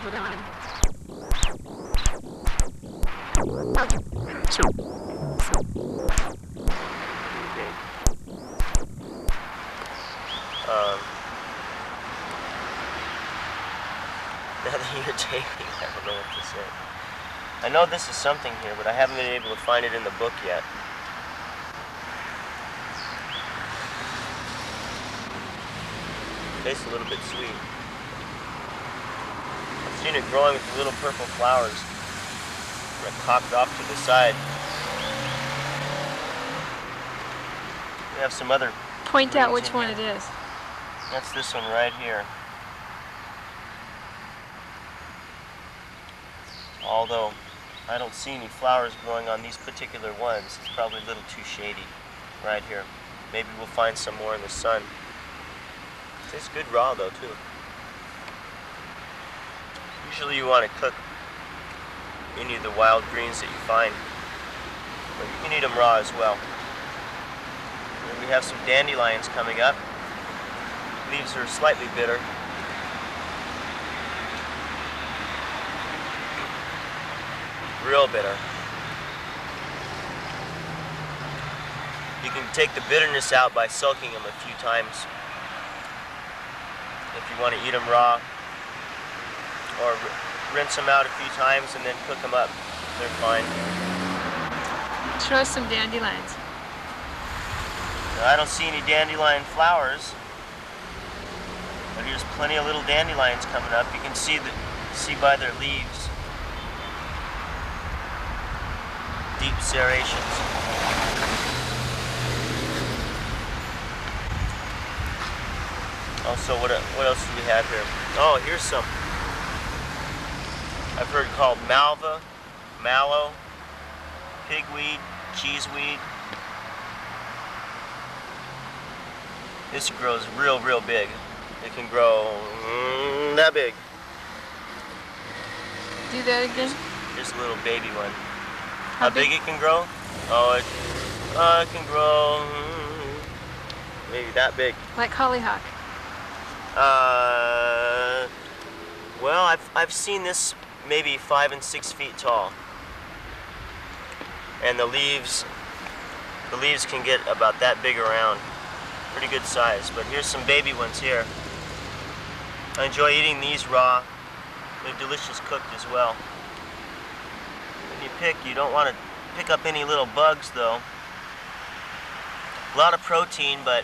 have it on. Now that you're taping, I don't know what to say. I know this is something here, but I haven't been able to find it in the book yet. Tastes a little bit sweet. I've seen it growing with little purple flowers that cocked off to the side. We have some other. Point out which one it is. That's this one right here. Although I don't see any flowers growing on these particular ones, it's probably a little too shady right here. Maybe we'll find some more in the sun. Tastes good raw though too. Usually you want to cook any of the wild greens that you find, but you can eat them raw as well. And we have some dandelions coming up. Leaves are slightly bitter. Real bitter. You can take the bitterness out by soaking them a few times. If you want to eat them raw, or rinse them out a few times and then cook them up, they're fine. Show us some dandelions. Now, I don't see any dandelion flowers, but here's plenty of little dandelions coming up. You can see by their leaves. Deep serrations. Also, what else do we have here? Oh, here's some. I've heard called malva, mallow, pigweed, cheeseweed. This grows real big. It can grow that big. Do that again. Here's a little baby one. How big it can grow? Oh, it can grow maybe that big. Like hollyhock. Well, I've seen this maybe 5 and 6 feet tall, and the leaves can get about that big around. Pretty good size. But here's some baby ones here. I enjoy eating these raw. They're delicious cooked as well. When you pick, you don't want to pick up any little bugs though. A lot of protein, but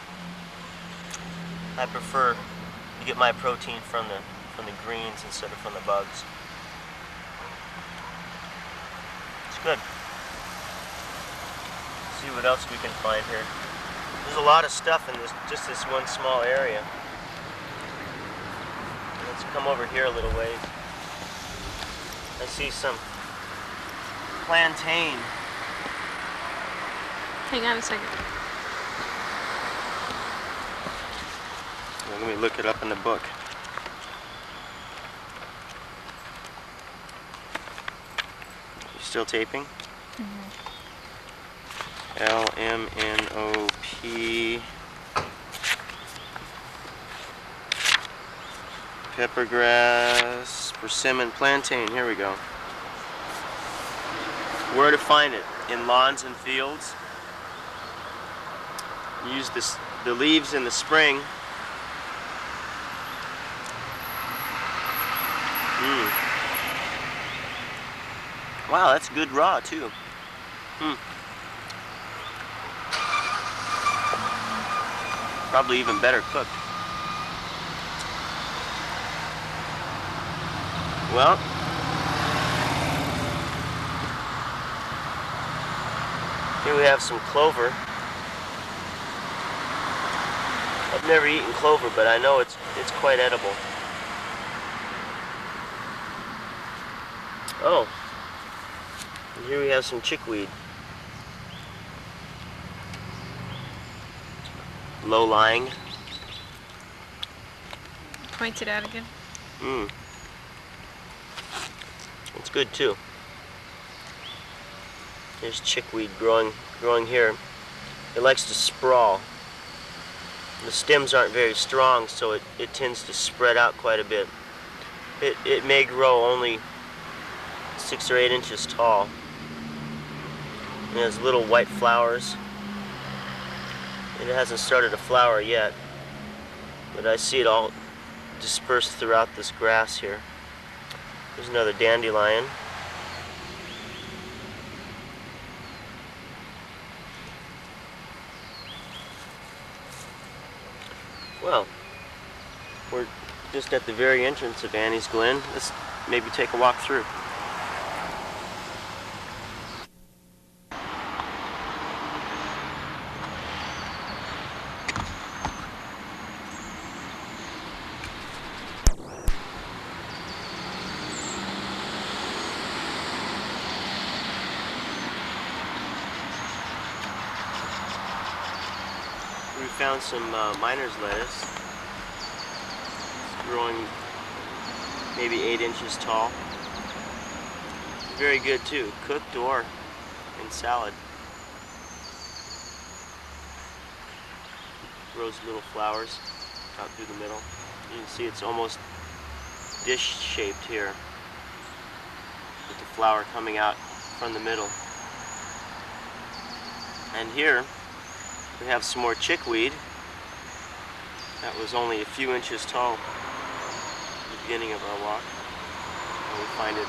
I prefer to get my protein from the greens instead of from the bugs. It's good. Let's see what else we can find here. There's a lot of stuff in just this one small area. Let's come over here a little ways. I see some plantain. Hang on a second. Well, let me look it up in the book. You still taping? Mm-hmm. LMNOP. Peppergrass, persimmon, plantain. Here we go. Where to find it? In lawns and fields. Use the leaves in the spring. Wow, that's good raw too. Probably even better cooked. Well, here we have some clover. I've never eaten clover, but I know it's quite edible. Oh, and here we have some chickweed. Low-lying. Point it out again. It's good too. There's chickweed growing here. It likes to sprawl. The stems aren't very strong, so it tends to spread out quite a bit. it may grow only 6 or 8 inches tall. It has little white flowers. It hasn't started to flower yet, but I see it all dispersed throughout this grass here. There's another dandelion. Well, we're just at the very entrance of Annie's Glen. Let's maybe take a walk through. We found some miner's lettuce. It's growing maybe 8 inches tall. Very good too, cooked or in salad. Grows little flowers out through the middle. You can see it's almost dish shaped here, with the flower coming out from the middle. And here we have some more chickweed that was only a few inches tall at the beginning of our walk. And we find it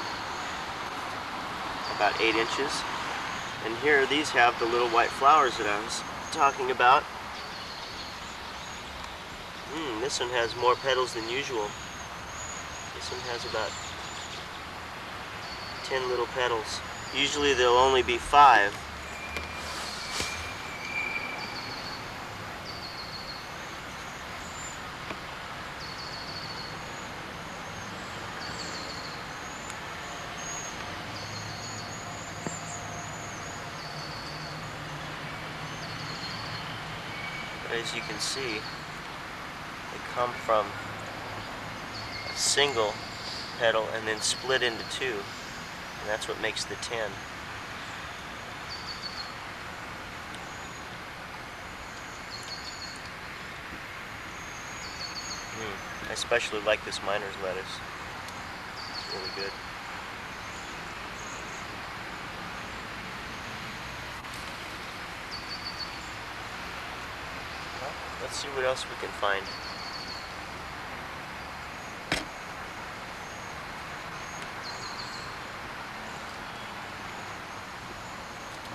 about 8 inches. And here these have the little white flowers that I was talking about. This one has more petals than usual. This one has about 10 little petals. Usually there'll only be 5. As you can see, they come from a single petal and then split into 2, and that's what makes the 10. I especially like this miner's lettuce. It's really good. Let's see what else we can find.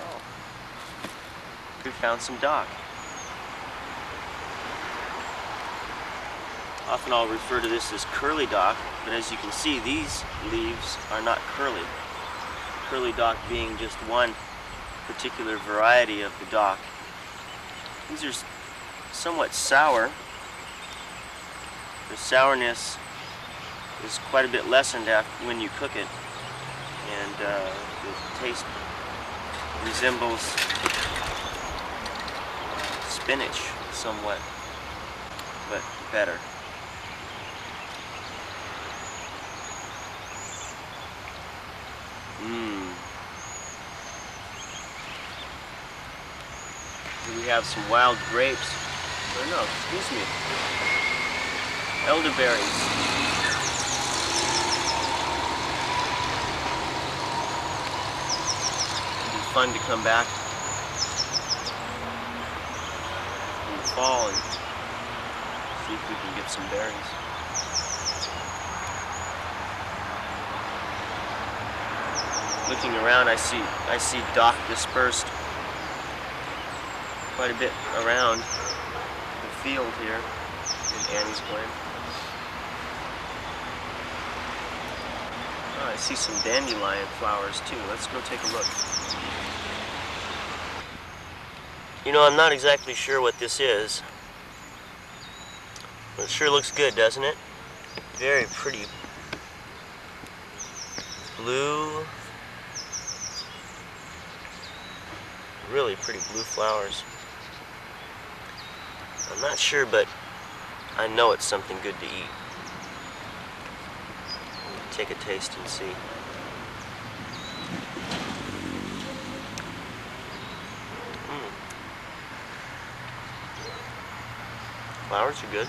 Oh, we found some dock. Often I'll refer to this as curly dock, but as you can see, these leaves are not curly. Curly dock being just one particular variety of the dock. These are somewhat sour. The sourness is quite a bit lessened after when you cook it, and the taste resembles spinach somewhat, but better. We have some wild grapes. Or no, excuse me. Elderberries. It'll be fun to come back in the fall and see if we can get some berries. Looking around, I see dock dispersed quite a bit around the field here in Annie's Glen. Oh, I see some dandelion flowers too. Let's go take a look. You know, I'm not exactly sure what this is, but it sure looks good, doesn't it? Very pretty. Blue. Really pretty blue flowers. I'm not sure, but I know it's something good to eat. Take a taste and see. Flowers are good.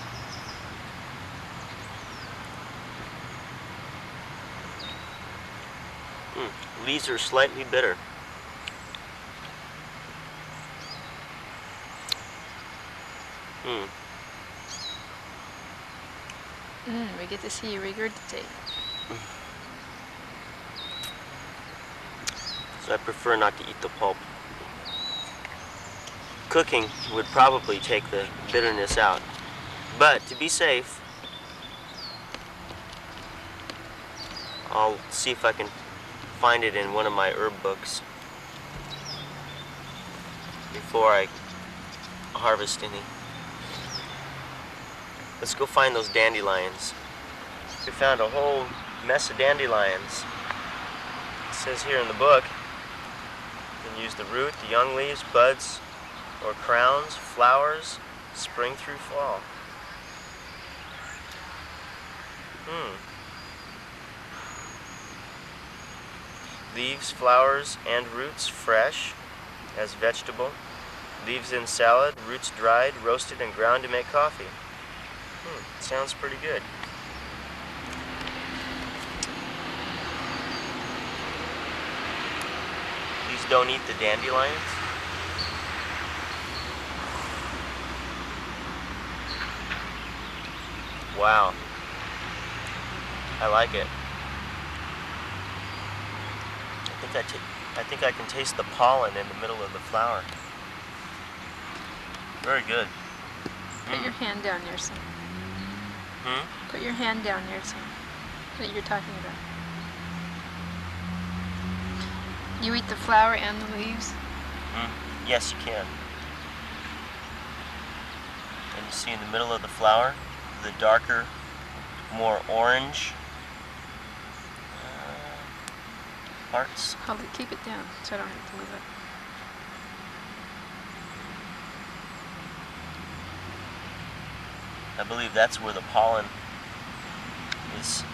Leaves are slightly bitter. We get to see you regurgitate. So I prefer not to eat the pulp. Cooking would probably take the bitterness out. But to be safe, I'll see if I can find it in one of my herb books before I harvest any. Let's go find those dandelions. We found a whole mess of dandelions. It says here in the book, you can use the root, the young leaves, buds, or crowns, flowers, spring through fall. Leaves, flowers, and roots fresh as vegetable. Leaves in salad, roots dried, roasted, and ground to make coffee. Sounds pretty good. Please don't eat the dandelions. Wow. I like it. I think I can taste the pollen in the middle of the flower. Very good. Put your hand down near some. Put your hand down near some that you're talking about. You eat the flower and the leaves? Yes, you can. And you see in the middle of the flower, the darker, more orange parts. Hold it, keep it down so I don't have to move it. I believe that's where the pollen is.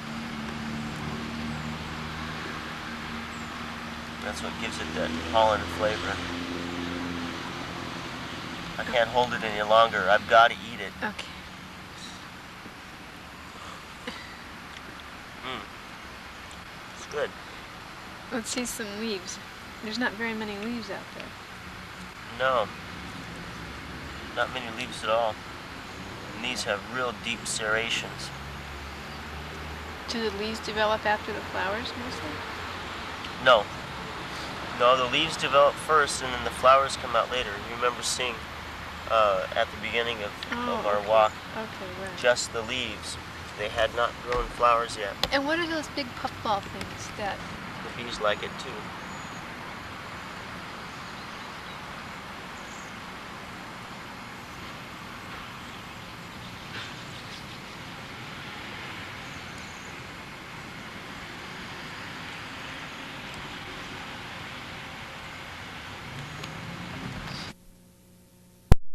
That's what gives it that pollen flavor. I can't hold it any longer. I've got to eat it. Okay. It's good. Let's see some leaves. There's not very many leaves out there. No. Not many leaves at all. And these have real deep serrations. Do the leaves develop after the flowers mostly? No. No, the leaves develop first and then the flowers come out later. You remember seeing at the beginning of our walk Okay, right. just the leaves. They had not grown flowers yet. And what are those big puffball things that... The bees like it too.